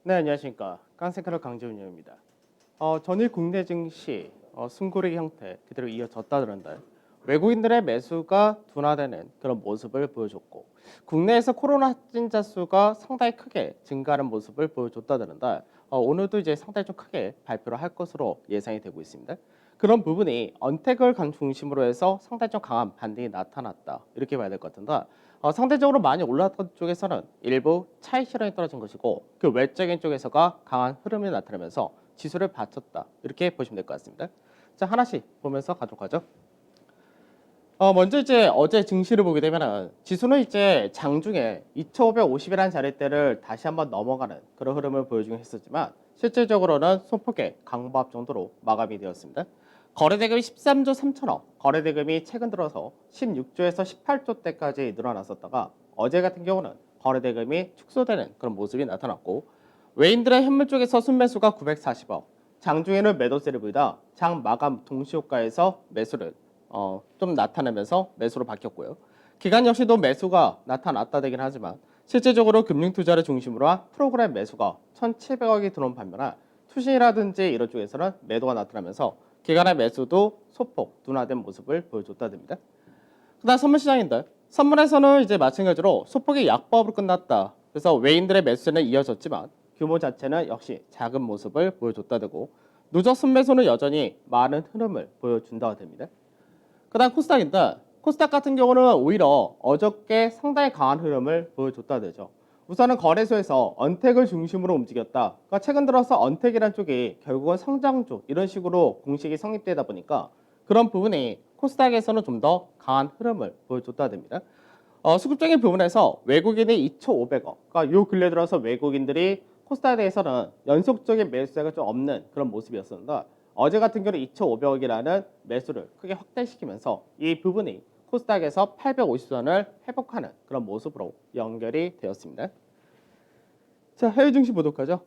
네, 안녕하십니까. 깡센터럴 강재훈입니다. 전일 국내 증시 숨고르기 형태 그대로 이어졌다는데 외국인들의 매수가 둔화되는 그런 모습을 보여줬고 국내에서 코로나 확진자 수가 상당히 크게 증가하는 모습을 보여줬다는데 오늘도 이제 상당히 좀 크게 발표를 할 것으로 예상이 되고 있습니다. 그런 부분이 언택을 간 중심으로 해서 상당히 좀 강한 반등이 나타났다 이렇게 봐야 될 것 같은데 상대적으로 많이 올랐던 쪽에서는 일부 차익 실현이 떨어진 것이고 그 외적인 쪽에서가 강한 흐름이 나타나면서 지수를 받쳤다 이렇게 보시면 될 것 같습니다. 자, 하나씩 보면서 가도록 하죠. 먼저 이제 어제 증시를 보게 되면은 지수는 이제 장중에 2,550이라는 자리대를 다시 한번 넘어가는 그런 흐름을 보여주긴 했었지만 실질적으로는 소폭의 강보합 정도로 마감이 되었습니다. 거래대금이 13조 3천억, 거래대금이 최근 들어서 16조에서 18조 대까지 늘어났었다가 어제 같은 경우는 거래대금이 축소되는 그런 모습이 나타났고 외인들의 현물 쪽에서 순매수가 940억, 장중에는 매도세를 보이다 장 마감 동시효과에서 매수를 좀 나타나면서 매수로 바뀌었고요. 기관 역시도 매수가 나타났다 되긴 하지만 실제적으로 금융투자를 중심으로 한 프로그램 매수가 1,700억이 들어온 반면에 투신이라든지 이런 쪽에서는 매도가 나타나면서 기관의 매수도 소폭 둔화된 모습을 보여줬다됩니다. 그다음 선물시장인데 선물에서는 이제 마찬가지로 소폭의 약보합으로 끝났다. 그래서 외인들의 매수는 이어졌지만 규모 자체는 역시 작은 모습을 보여줬다되고 누적 순매수는 여전히 많은 흐름을 보여준다고 됩니다. 그다음 코스닥인데 코스닥 같은 경우는 오히려 어저께 상당히 강한 흐름을 보여줬다 되죠. 우선은 거래소에서 언택을 중심으로 움직였다. 그러니까 최근 들어서 언택이라는 쪽이 결국은 성장주 이런 식으로 공식이 성립되다 보니까 그런 부분이 코스닥에서는 좀 더 강한 흐름을 보여줬다 됩니다. 수급적인 부분에서 외국인이 2,500억. 그러니까 요 근래 들어서 외국인들이 코스닥에 대해서는 연속적인 매수세가 좀 없는 그런 모습이었습니다. 어제 같은 경우는 2,500억이라는 매수를 크게 확대시키면서 이 부분이 코스닥에서 850선을 회복하는 그런 모습으로 연결이 되었습니다. 자, 해외 증시 보도록 하죠.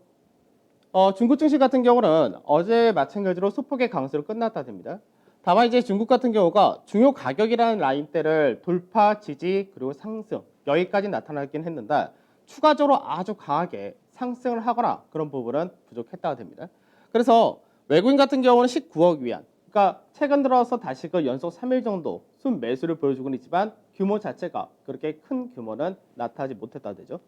중국 증시 같은 경우는 어제 마찬가지로 소폭의 강세로 끝났다 됩니다. 다만 이제 중국 같은 경우가 중요 가격이라는 라인대를 돌파, 지지, 그리고 상승 여기까지 나타나긴 했는데 추가적으로 아주 강하게 상승을 하거나 그런 부분은 부족했다고 됩니다. 그래서 외국인 같은 경우는 19억 위안, 그러니까 최근 들어서 다시 그 연속 3일 정도 순 매수를 보여주고는 있지만 규모 자체가 그렇게 큰 규모는 나타나지 못했다 되죠.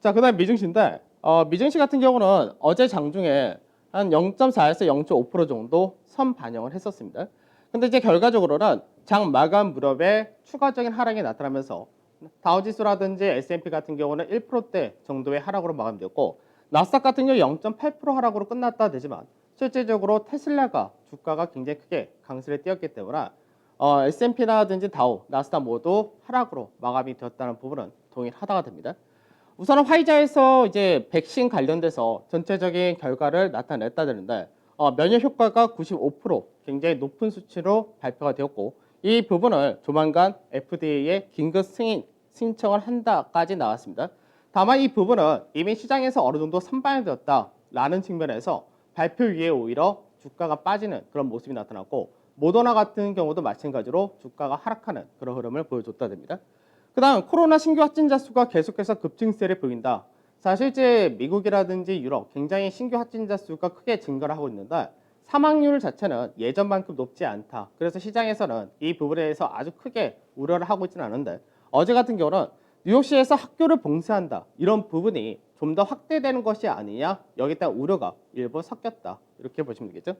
자, 그다음 미증시인데 미증시 같은 경우는 어제 장중에 한 0.4에서 0.5% 정도 선 반영을 했었습니다. 근데 이제 결과적으로는 장 마감 무렵에 추가적인 하락이 나타나면서 다우지수라든지 S&P 같은 경우는 1%대 정도의 하락으로 마감되었고 나스닥 같은 경우 0.8% 하락으로 끝났다 되지만 실질적으로 테슬라가 주가가 굉장히 크게 강세를 띄었기 때문에 S&P라든지 다우, 나스닥 모두 하락으로 마감이 되었다는 부분은 동일하다가 됩니다. 우선은 화이자에서 이제 백신 관련돼서 전체적인 결과를 나타냈다 되는데 면역 효과가 95% 굉장히 높은 수치로 발표가 되었고 이 부분을 조만간 FDA에 긴급 승인 신청을 한다까지 나왔습니다. 다만 이 부분은 이미 시장에서 어느 정도 선반이 되었다라는 측면에서 발표 이후에 오히려 주가가 빠지는 그런 모습이 나타났고 모더나 같은 경우도 마찬가지로 주가가 하락하는 그런 흐름을 보여줬다 됩니다. 그 다음 코로나 신규 확진자 수가 계속해서 급증세를 보인다. 사실 이제 미국이라든지 유럽 굉장히 신규 확진자 수가 크게 증가를 하고 있는데 사망률 자체는 예전만큼 높지 않다. 그래서 시장에서는 이 부분에 대해서 아주 크게 우려를 하고 있지는 않은데 어제 같은 경우는 뉴욕시에서 학교를 봉쇄한다. 이런 부분이 좀 더 확대되는 것이 아니냐. 여기다 우려가 일부 섞였다. 이렇게 보시면 되겠죠.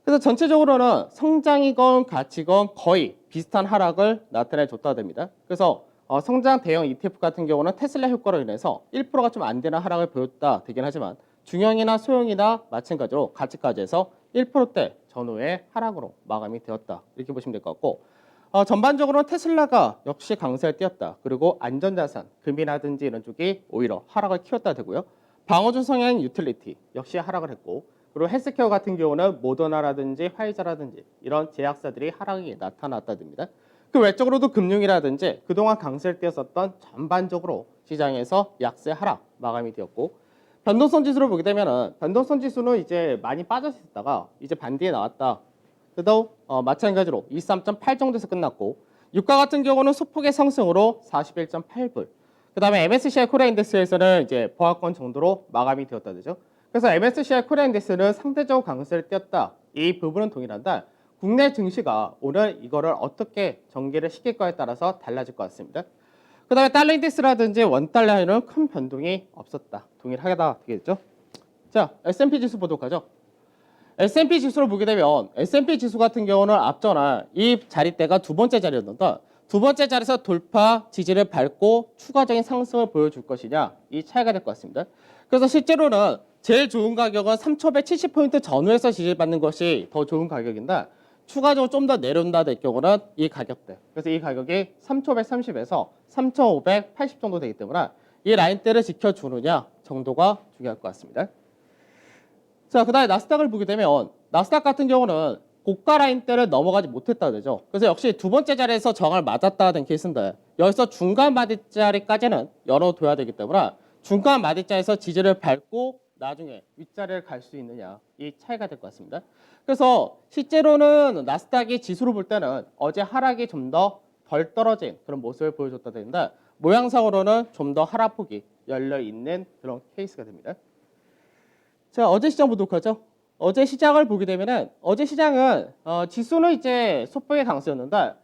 그래서 전체적으로는 성장이건 가치건 거의 비슷한 하락을 나타내줬다 됩니다. 그래서 성장 대형 ETF 같은 경우는 테슬라 효과로 인해서 1%가 좀 안 되는 하락을 보였다 되긴 하지만 중형이나 소형이나 마찬가지로 가치까지 해서 1%대 전후의 하락으로 마감이 되었다. 이렇게 보시면 될 것 같고 전반적으로 테슬라가 역시 강세를 띄었다. 그리고 안전자산, 금이라든지 이런 쪽이 오히려 하락을 키웠다 되고요. 방어주 성향 유틸리티 역시 하락을 했고 그리고 헬스케어 같은 경우는 모더나라든지 화이자라든지 이런 제약사들이 하락이 나타났다 됩니다. 그 외적으로도 금융이라든지 그동안 강세를 띄었었던 전반적으로 시장에서 약세 하락 마감이 되었고 변동성 지수를 보게 되면은 변동성 지수는 이제 많이 빠져 있었다가 이제 반등에 나왔다. 그래도 마찬가지로 23.8 정도에서 끝났고 유가 같은 경우는 소폭의 상승으로 41.8불. 그다음에 MSCI 코리아 인덱스에서는 이제 보합권 정도로 마감이 되었다 되죠. 그래서 MSCI 코리아 인덱스는 상대적 강세를 띄었다. 이 부분은 동일한데 국내 증시가 오늘 이거를 어떻게 전개를 시킬 거에 따라서 달라질 것 같습니다. 그다음에 달러 인덱스라든지 원달러에는 큰 변동이 없었다. 동일하다 되겠죠. 자, S&P 지수 보도록 하죠. S&P 지수를 보게 되면 S&P 지수 같은 경우는 앞전에 이 자리대가 두 번째 자리였는데 두 번째 자리에서 돌파 지지를 밟고 추가적인 상승을 보여줄 것이냐 이 차이가 될 것 같습니다. 그래서 실제로는 제일 좋은 가격은 3,170포인트 전후에서 지지를 받는 것이 더 좋은 가격인데 추가적으로 좀 더 내려온다 될 경우는 이 가격대. 그래서 이 가격이 3,530에서 3,580 정도 되기 때문에 이 라인대를 지켜주느냐 정도가 중요할 것 같습니다. 자, 그 다음에 나스닥을 보게 되면 나스닥 같은 경우는 고가 라인대를 넘어가지 못했다 되죠. 그래서 역시 두 번째 자리에서 저항을 맞았다 된 케이스인데 여기서 중간 마디자리까지는 열어둬야 되기 때문에 중간 마디자에서 지지를 밟고 나중에 윗자리를 갈 수 있느냐 이 차이가 될 것 같습니다. 그래서 실제로는 나스닥이 지수로 볼 때는 어제 하락이 좀 더 덜 떨어진 그런 모습을 보여줬다 되는데 모양상으로는 좀 더 하락폭이 열려 있는 그런 케이스가 됩니다. 자, 어제 시장 보도록 하죠. 어제 시장을 보게 되면은 어제 시장은 지수는 이제 소폭의 강세였는데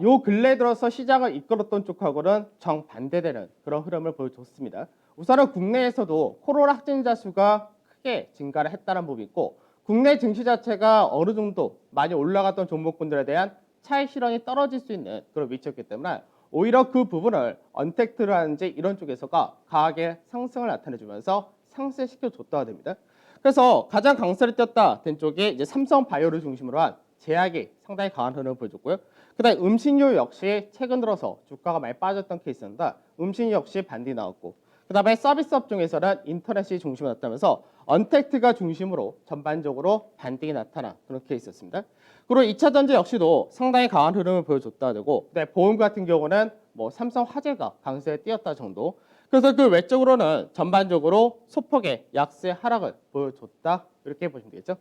요 근래 들어서 시장을 이끌었던 쪽하고는 정반대되는 그런 흐름을 보여줬습니다. 우선은 국내에서도 코로나 확진자 수가 크게 증가를 했다는 부분이 있고 국내 증시 자체가 어느 정도 많이 올라갔던 종목군들에 대한 차익 실현이 떨어질 수 있는 그런 위치였기 때문에 오히려 그 부분을 언택트라든지 이런 쪽에서가 강하게 상승을 나타내주면서 상쇄시켜줬다가 됩니다. 그래서 가장 강세를 띄었다 된 쪽이 이제 삼성바이오를 중심으로 한 제약이 상당히 강한 흐름을 보여줬고요. 그다음에 음식료 역시 최근 들어서 주가가 많이 빠졌던 케이스인데 음식료 역시 반등이 나왔고 그다음에 서비스업 중에서는 인터넷이 중심으로 나타나면서 언택트가 중심으로 전반적으로 반등이 나타난 그런 케이스였습니다. 그리고 2차 전지 역시도 상당히 강한 흐름을 보여줬다 되고 그다음에 보험 같은 경우는 뭐 삼성화재가 강세에 띄었다 정도. 그래서 그 외적으로는 전반적으로 소폭의 약세 하락을 보여줬다 이렇게 보시면 되겠죠.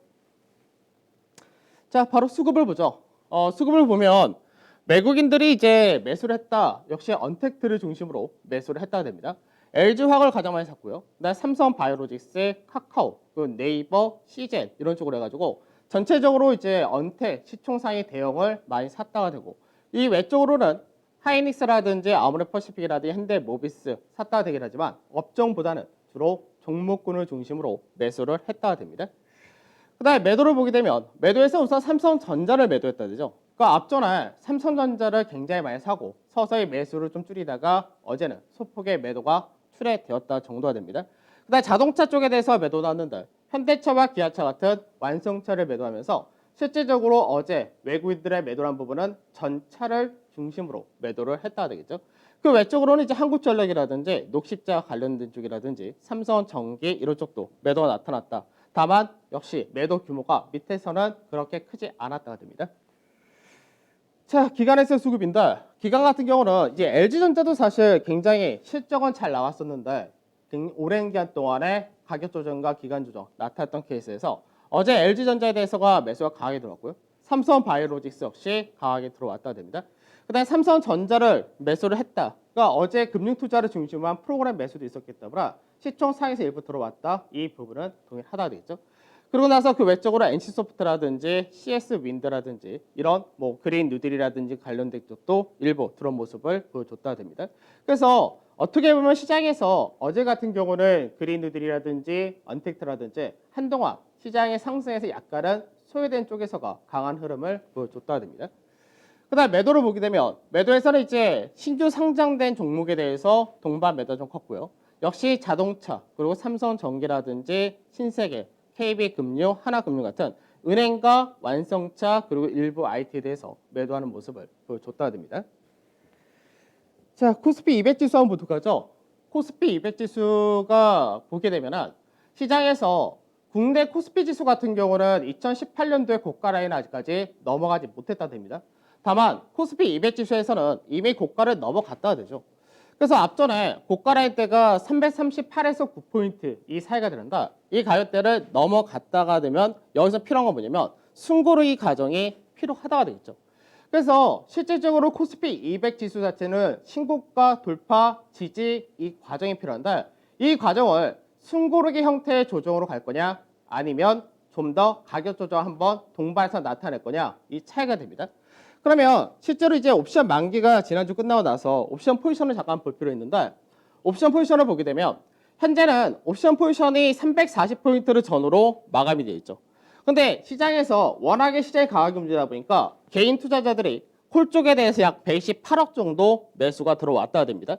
자, 바로 수급을 보죠. 수급을 보면 외국인들이 이제 매수를 했다. 역시 언택트를 중심으로 매수를 했다가 됩니다. LG화학을 가장 많이 샀고요. 그다음에 삼성바이오로직스, 카카오, 그 네이버, CJ 이런 쪽으로 해가지고 전체적으로 이제 언택 시총상위 대형을 많이 샀다가 되고 이 외적으로는 하이닉스라든지 아모레퍼시픽이라든지 현대모비스 샀다가 되긴 하지만 업종보다는 주로 종목군을 중심으로 매수를 했다가 됩니다. 그 다음에 매도를 보게 되면 매도에서 우선 삼성전자를 매도했다 되죠. 그 앞전에 삼성전자를 굉장히 많이 사고 서서히 매수를 좀 줄이다가 어제는 소폭의 매도가 출회되었다 정도가 됩니다. 그 다음에 자동차 쪽에 대해서 매도 나왔는데 현대차와 기아차 같은 완성차를 매도하면서 실질적으로 어제 외국인들의 매도란 부분은 전차를 중심으로 매도를 했다가 되겠죠. 그 외적으로는 이제 한국전력이라든지 녹십자 관련된 쪽이라든지 삼성전기 이런 쪽도 매도가 나타났다. 다만 역시 매도 규모가 밑에서는 그렇게 크지 않았다가 됩니다. 자, 기관에서 수급인데 기관 같은 경우는 이제 LG전자도 사실 굉장히 실적은 잘 나왔었는데 오랜 기간 동안에 가격 조정과 기간 조정 나타났던 케이스에서 어제 LG전자에 대해서가 매수가 강하게 들어왔고요. 삼성바이오로직스 역시 강하게 들어왔다 됩니다. 그다음에 삼성전자를 매수를 했다. 그러니까 어제 금융투자를 중심으로 한 프로그램 매수도 있었기 때문에 시총 상에서 일부 들어왔다. 이 부분은 동일하다 되겠죠. 그러고 나서 그 외적으로 NC소프트라든지 CS윈드라든지 이런 뭐 그린 뉴딜이라든지 관련된 쪽도 일부 들어온 모습을 보여줬다 됩니다. 그래서 어떻게 보면 시장에서 어제 같은 경우는 그린 뉴딜이라든지 언택트라든지 한동안 시장의 상승에서 약간은 소외된 쪽에서가 강한 흐름을 보여줬다 됩니다. 그다음 매도를 보게 되면 매도에서는 이제 신규 상장된 종목에 대해서 동반 매도 좀 컸고요. 역시 자동차 그리고 삼성전기라든지 신세계, KB금융, 하나금융 같은 은행과 완성차 그리고 일부 IT에 대해서 매도하는 모습을 보여줬다 됩니다. 자, 코스피 200 지수 한번 보도록 하죠. 코스피 200 지수가 보게 되면은 시장에서 국내 코스피 지수 같은 경우는 2018년도에 고가 라인 아직까지 넘어가지 못했다 됩니다. 다만 코스피 200 지수에서는 이미 고가를 넘어갔다 되죠. 그래서 앞전에 고가 라인 대가 338에서 9포인트 이 사이가 되는데 이 가격대를 넘어갔다가 되면 여기서 필요한 건 뭐냐면 숨고르기 과정이 필요하다가 되겠죠. 그래서 실질적으로 코스피 200 지수 자체는 신고가 돌파, 지지 이 과정이 필요한데 이 과정을 숨고르기 형태의 조정으로 갈 거냐 아니면 좀 더 가격 조정 한번 동반해서 나타낼 거냐 이 차이가 됩니다. 그러면 실제로 이제 옵션 만기가 지난주 끝나고 나서 옵션 포지션을 잠깐 볼 필요 있는데 옵션 포지션을 보게 되면 현재는 옵션 포지션이 340포인트를 전후로 마감이 되어 있죠. 근데 시장에서 워낙에 시장이 강하게 움직이다 보니까 개인 투자자들이 콜 쪽에 대해서 약 128억 정도 매수가 들어왔다가 됩니다.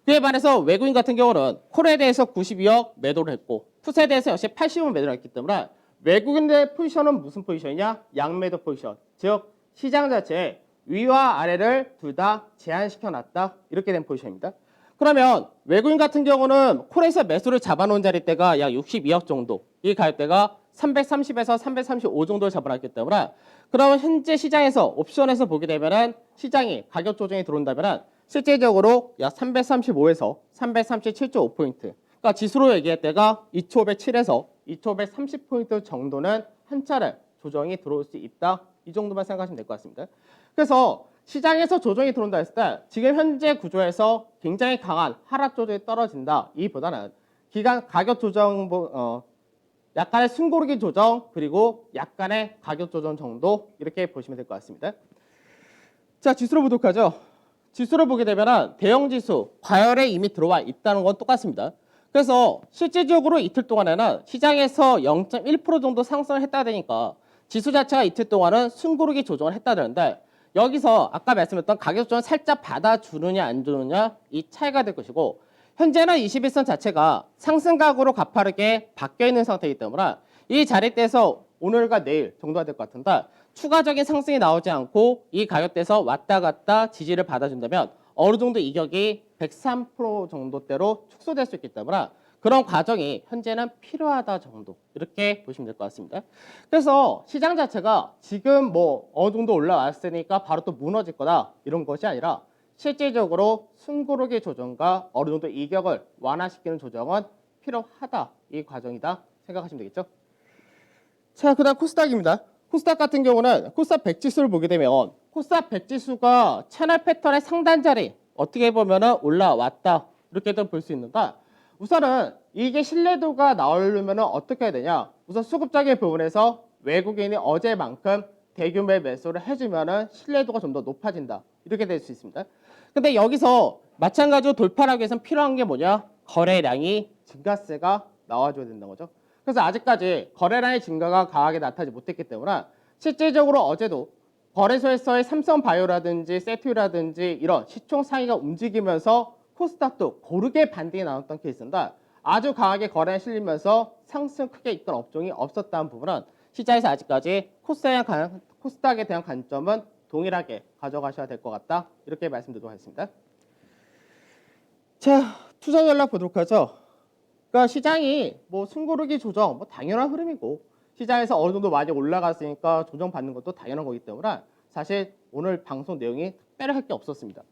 그에 반해서 외국인 같은 경우는 콜에 대해서 92억 매도를 했고 풋에 대해서 역시 80억 매도를 했기 때문에 외국인의 포지션은 무슨 포지션이냐? 양매도 포지션. 즉 시장 자체에 위와 아래를 둘 다 제한시켜 놨다. 이렇게 된 포지션입니다. 그러면 외국인 같은 경우는 콜에서 매수를 잡아놓은 자리대가 약 62억 정도. 이 가격대가 330에서 335 정도를 잡아놨기 때문에 그러면 현재 시장에서 옵션에서 보게 되면은 시장이 가격 조정이 들어온다면은 실제적으로 약 335에서 337.5포인트. 그러니까 지수로 얘기할 때가 2507에서 2530포인트 정도는 한 차례 조정이 들어올 수 있다. 이 정도만 생각하시면 될 것 같습니다. 그래서 시장에서 조정이 들어온다 했을 때 지금 현재 구조에서 굉장히 강한 하락 조정이 떨어진다. 이보다는 기간 가격 조정 약간의 숨고르기 조정 그리고 약간의 가격 조정 정도 이렇게 보시면 될 것 같습니다. 자, 지수로 보도록 하죠. 지수를 보게 되면 대형 지수 과열에 이미 들어와 있다는 건 똑같습니다. 그래서 실질적으로 이틀 동안에는 시장에서 0.1% 정도 상승을 했다 되니까 지수 자체가 이틀 동안은 숨고르기 조정을 했다 되는데 여기서 아까 말씀드렸던 가격 조정을 살짝 받아주느냐 안 주느냐 이 차이가 될 것이고 현재는 21선 자체가 상승각으로 가파르게 바뀌어 있는 상태이기 때문에 이 자리대에서 오늘과 내일 정도가 될 것 같은데 추가적인 상승이 나오지 않고 이 가격대에서 왔다 갔다 지지를 받아준다면 어느 정도 이격이 103% 정도대로 축소될 수 있기 때문에 그런 과정이 현재는 필요하다 정도 이렇게 보시면 될 것 같습니다. 그래서 시장 자체가 지금 뭐 어느 정도 올라왔으니까 바로 또 무너질 거다 이런 것이 아니라 실질적으로 숨고르기 조정과 어느 정도 이격을 완화시키는 조정은 필요하다 이 과정이다 생각하시면 되겠죠. 자, 그다음 코스닥입니다. 코스닥 같은 경우는 코스닥 100 지수를 보게 되면 코스닥 100 지수가 채널 패턴의 상단 자리 어떻게 보면은 올라왔다 이렇게도 볼 수 있는가. 우선은 이게 신뢰도가 나오려면 어떻게 해야 되냐. 우선 수급적인 부분에서 외국인이 어제만큼 대규모의 매수를 해주면은 신뢰도가 좀 더 높아진다 이렇게 될 수 있습니다. 근데 여기서 마찬가지로 돌파를 하기 위해서는 필요한 게 뭐냐? 거래량이 증가세가 나와줘야 된다는 거죠. 그래서 아직까지 거래량의 증가가 강하게 나타나지 못했기 때문에 실질적으로 어제도 거래소에서의 삼성바이오라든지 세트라든지 이런 시총 상위가 움직이면서 코스닥도 고르게 반등이 나왔던 케이스인데 아주 강하게 거래에 실리면서 상승 크게 이끌 업종이 없었다는 부분은 시장에서 아직까지 코스닥에 대한 관점은 동일하게 가져가셔야 될 것 같다 이렇게 말씀드리도록 하겠습니다. 자, 투자 전략 보도록 하죠. 그러니까 시장이 뭐 숨고르기 조정 뭐 당연한 흐름이고 시장에서 어느 정도 많이 올라갔으니까 조정 받는 것도 당연한 거기 때문에 사실 오늘 방송 내용이 특별히 할 게 없었습니다.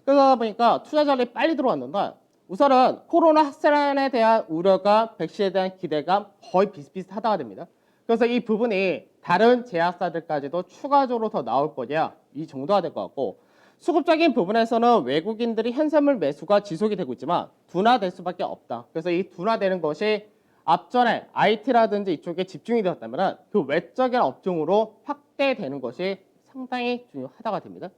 그러다 보니까 투자 전략이 빨리 들어왔는데 우선은 코로나 확산에 대한 우려가 백신에 대한 기대감 거의 비슷비슷하다가 됩니다. 그래서 이 부분이 다른 제약사들까지도 추가적으로 더 나올 거냐 이 정도가 될 것 같고 수급적인 부분에서는 외국인들이 현선물 매수가 지속이 되고 있지만 둔화될 수밖에 없다. 그래서 이 둔화되는 것이 앞전에 IT라든지 이쪽에 집중이 되었다면 그 외적인 업종으로 확대되는 것이 상당히 중요하다가 됩니다.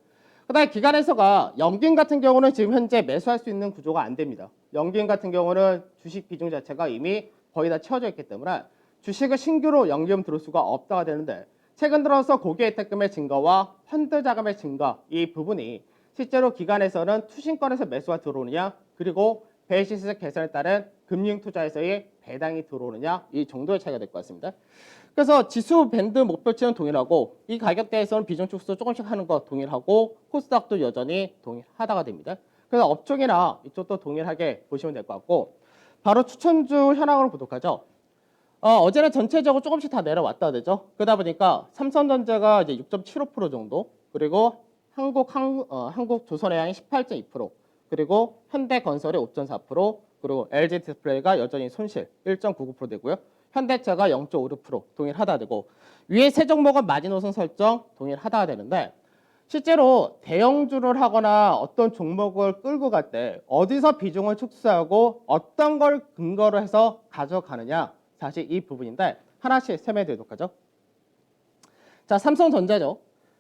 그다음에 기관에서가 연기금 같은 경우는 지금 현재 매수할 수 있는 구조가 안 됩니다. 연기금 같은 경우는 주식 비중 자체가 이미 거의 다 채워져 있기 때문에 주식을 신규로 연기금 들어올 수가 없다가 되는데 최근 들어서 고객 혜택금의 증가와 펀드 자금의 증가 이 부분이 실제로 기관에서는 투신권에서 매수가 들어오느냐 그리고 베이시스 개선에 따른 금융투자에서의 배당이 들어오느냐 이 정도의 차이가 될 것 같습니다. 그래서 지수 밴드 목표치는 동일하고 이 가격대에서는 비중 축소 조금씩 하는 거 동일하고 코스닥도 여전히 동일하다가 됩니다. 그래서 업종이나 이쪽도 동일하게 보시면 될 것 같고 바로 추천주 현황으로 보도록 하죠. 어제는 전체적으로 조금씩 다 내려왔다 되죠. 그러다 보니까 삼성전자가 이제 6.75% 정도, 그리고 한국조선해양이 18.2%, 그리고 현대건설이 5.4%, 그리고 LG디스플레이가 여전히 손실 1.99% 되고요. 현대차가 0.56% 동일하다 되고 위에 세 종목은 마지노선 설정 동일하다 되는데 실제로 대형주를 하거나 어떤 종목을 끌고 갈 때 어디서 비중을 축소하고 어떤 걸 근거로 해서 가져가느냐, 사실 이 부분인데 하나씩 설명해 드리도록 하죠. 자, 삼성전자죠.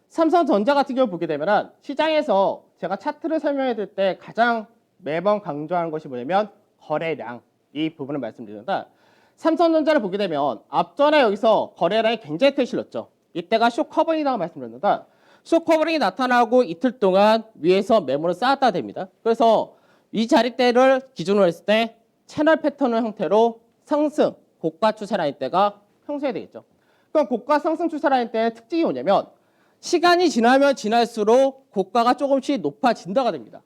삼성전자 같은 경우 보게 되면 시장에서 제가 차트를 설명해 드릴 때 가장 매번 강조하는 것이 뭐냐면 거래량, 이 부분을 말씀드리는데, 삼성전자를 보게 되면 앞전에 여기서 거래량이 굉장히 크게 실렸죠. 이때가 쇼커버링이라고 말씀드렸는데, 쇼커버링이 나타나고 이틀 동안 위에서 매물을 쌓았다 됩니다. 그래서 이 자리대를 기준으로 했을 때 채널 패턴의 형태로 상승, 고가 추세 라인 대가 형성이 되겠죠. 그럼 고가 상승 추세 라인 대의 특징이 뭐냐면 시간이 지나면 지날수록 고가가 조금씩 높아진다가 됩니다.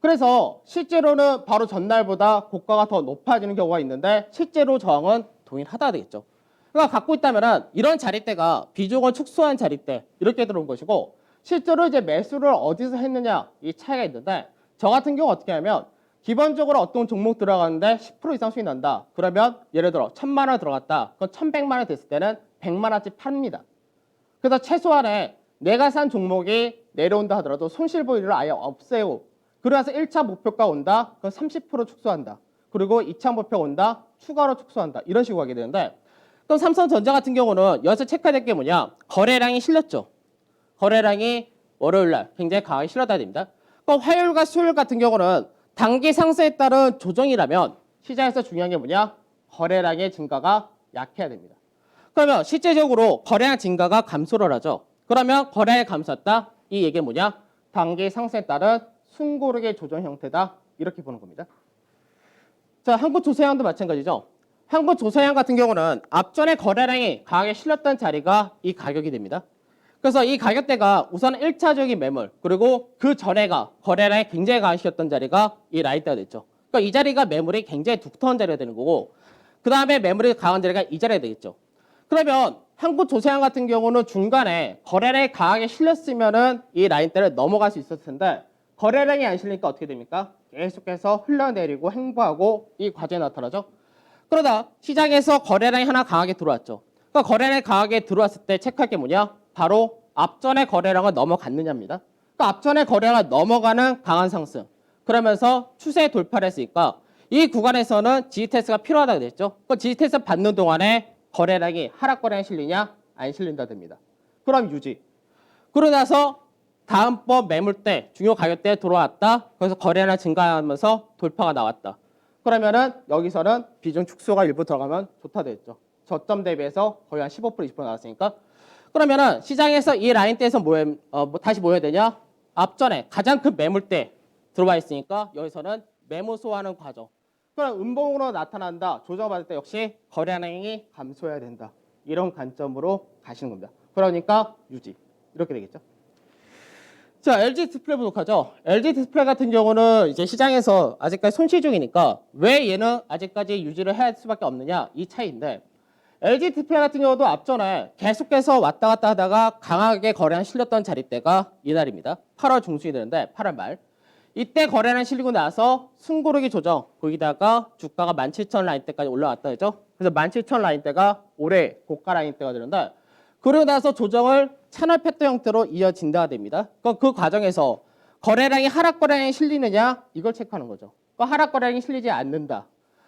그래서 실제로는 바로 전날보다 고가가 더 높아지는 경우가 있는데 실제로 저항은 동일하다 되겠죠. 그러니까 갖고 있다면 이런 자리대가 비중을 축소한 자리대 이렇게 들어온 것이고, 실제로 이제 매수를 어디서 했느냐 이 차이가 있는데, 저 같은 경우 어떻게 하면 기본적으로 어떤 종목 들어가는데 10% 이상 수익 난다. 그러면 예를 들어 1,000만 원 들어갔다. 그건 1,100만 원 됐을 때는 100만 원치 팝니다. 그래서 최소한에 내가 산 종목이 내려온다 하더라도 손실 보이를 아예 없애고, 그래서 1차 목표가 온다. 그럼 30% 축소한다. 그리고 2차 목표가 온다. 추가로 축소한다. 이런 식으로 하게 되는데, 또 삼성전자 같은 경우는 여기서 체크해야 될 게 뭐냐? 거래량이 실렸죠. 거래량이 월요일날 굉장히 강하게 실렸다 됩니다. 그럼 화요일과 수요일 같은 경우는 단기 상승에 따른 조정이라면 시장에서 중요한 게 뭐냐? 거래량의 증가가 약해야 됩니다. 그러면 실제적으로 거래량 증가가 감소를 하죠. 그러면 거래량이 감소했다. 이 얘기는 뭐냐? 단기 상승에 따른 숨고르기의 조정 형태다. 이렇게 보는 겁니다. 자, 한국조선해양도 마찬가지죠. 한국조선해양 같은 경우는 앞전에 거래량이 강하게 실렸던 자리가 이 가격이 됩니다. 그래서 이 가격대가 우선 1차적인 매물, 그리고 그 전에가 거래량이 굉장히 강하게 실렸던 자리가 이 라인대가 됐죠. 그러니까 이 자리가 매물이 굉장히 두터운 자리가 되는 거고, 그 다음에 매물이 강한 자리가 이 자리가 되겠죠. 그러면 한국조선해양 같은 경우는 중간에 거래량이 강하게 실렸으면은 이 라인대를 넘어갈 수 있었을 텐데, 거래량이 안 실리니까 어떻게 됩니까? 계속해서 흘러내리고 횡보하고 이 과정이 나타나죠. 그러다 시장에서 거래량이 하나 강하게 들어왔죠. 그러니까 거래량이 강하게 들어왔을 때 체크할 게 뭐냐? 바로 앞전의 거래량을 넘어갔느냐입니다. 그러니까 앞전의 거래량을 넘어가는 강한 상승. 그러면서 추세 돌파를 했으니까 이 구간에서는 지지 테스트가 필요하다고 됐죠. 그 지지 테스트 받는 동안에 거래량이 하락 거래량이 실리냐? 안 실린다 됩니다. 그럼 유지. 그러고 나서 다음번 매물대, 중요 가격대에 들어왔다. 그래서 거래량 증가하면서 돌파가 나왔다. 그러면은 여기서는 비중 축소가 일부 들어가면 좋다 됐죠. 저점 대비해서 거의 한 15% 20% 나왔으니까. 그러면은 시장에서 이 라인대에서 다시 모여야 되냐? 앞전에 가장 큰 매물대 들어와 있으니까 여기서는 매모 소화하는 과정. 그럼 음봉으로 나타난다. 조정받을 때 역시 거래량이 감소해야 된다. 이런 관점으로 가시는 겁니다. 그러니까 유지. 이렇게 되겠죠. 자, LG 디스플레이 보도록 하죠. LG 디스플레이 같은 경우는 이제 시장에서 아직까지 손실 중이니까 왜 얘는 아직까지 유지를 해야 할 수밖에 없느냐, 이 차이인데, LG 디스플레이 같은 경우도 앞전에 계속해서 왔다 갔다 하다가 강하게 거래량 실렸던 자리대가 이날입니다. 8월 중순이 되는데 8월 말. 이때 거래량 실리고 나서 숨고르기 조정, 거기다가 주가가 17,000 라인대까지 올라왔다 그죠? 그래서 17,000 라인대가 올해 고가 라인대가 되는데, 그러고 나서 조정을 채널 패턴 형태로 이어진다가 됩니다. 그 과정에서 거래량이 하락 거래량이 실리느냐 이걸 체크하는 거죠. 하락 거래량이 실리지 않는다.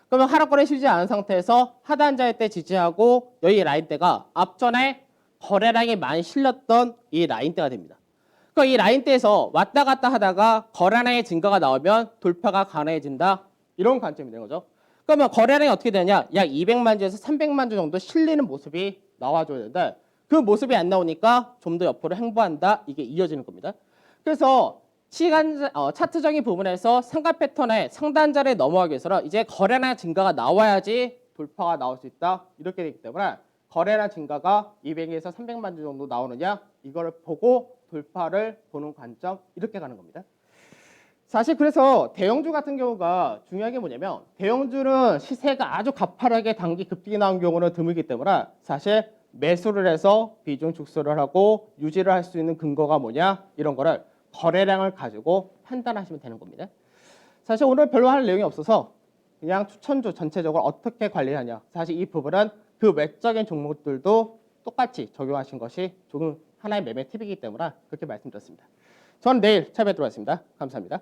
그러면 하락 거래량이 실리지 않은 상태에서 하단자리 때 지지하고 여기 라인대가 앞전에 거래량이 많이 실렸던 이 라인대가 됩니다. 이 라인대에서 왔다 갔다 하다가 거래량의 증가가 나오면 돌파가 가능해진다. 이런 관점이 되는 거죠. 그러면 거래량이 어떻게 되냐? 약 200만 주에서 300만 주 정도 실리는 모습이 나와줘야 되는데, 그 모습이 안 나오니까 좀 더 옆으로 횡보한다. 이게 이어지는 겁니다. 그래서 차트적인 부분에서 상가 패턴의 상단자리에 넘어가기 위해서는 이제 거래량 증가가 나와야지 돌파가 나올 수 있다. 이렇게 되기 때문에 거래량 증가가 200에서 300만 주 정도 나오느냐 이거를 보고 돌파를 보는 관점, 이렇게 가는 겁니다. 사실 그래서 대형주 같은 경우가 중요한 게 뭐냐면, 대형주는 시세가 아주 가파르게 단기 급등이 나온 경우는 드물기 때문에 사실 매수를 해서 비중 축소를 하고 유지를 할 수 있는 근거가 뭐냐, 이런 거를 거래량을 가지고 판단하시면 되는 겁니다. 사실 오늘 별로 할 내용이 없어서 그냥 추천주 전체적으로 어떻게 관리하냐, 사실 이 부분은 그 외적인 종목들도 똑같이 적용하신 것이 조금 하나의 매매 팁이기 때문에 그렇게 말씀드렸습니다. 저는 내일 찾아뵙도록 하겠습니다. 감사합니다.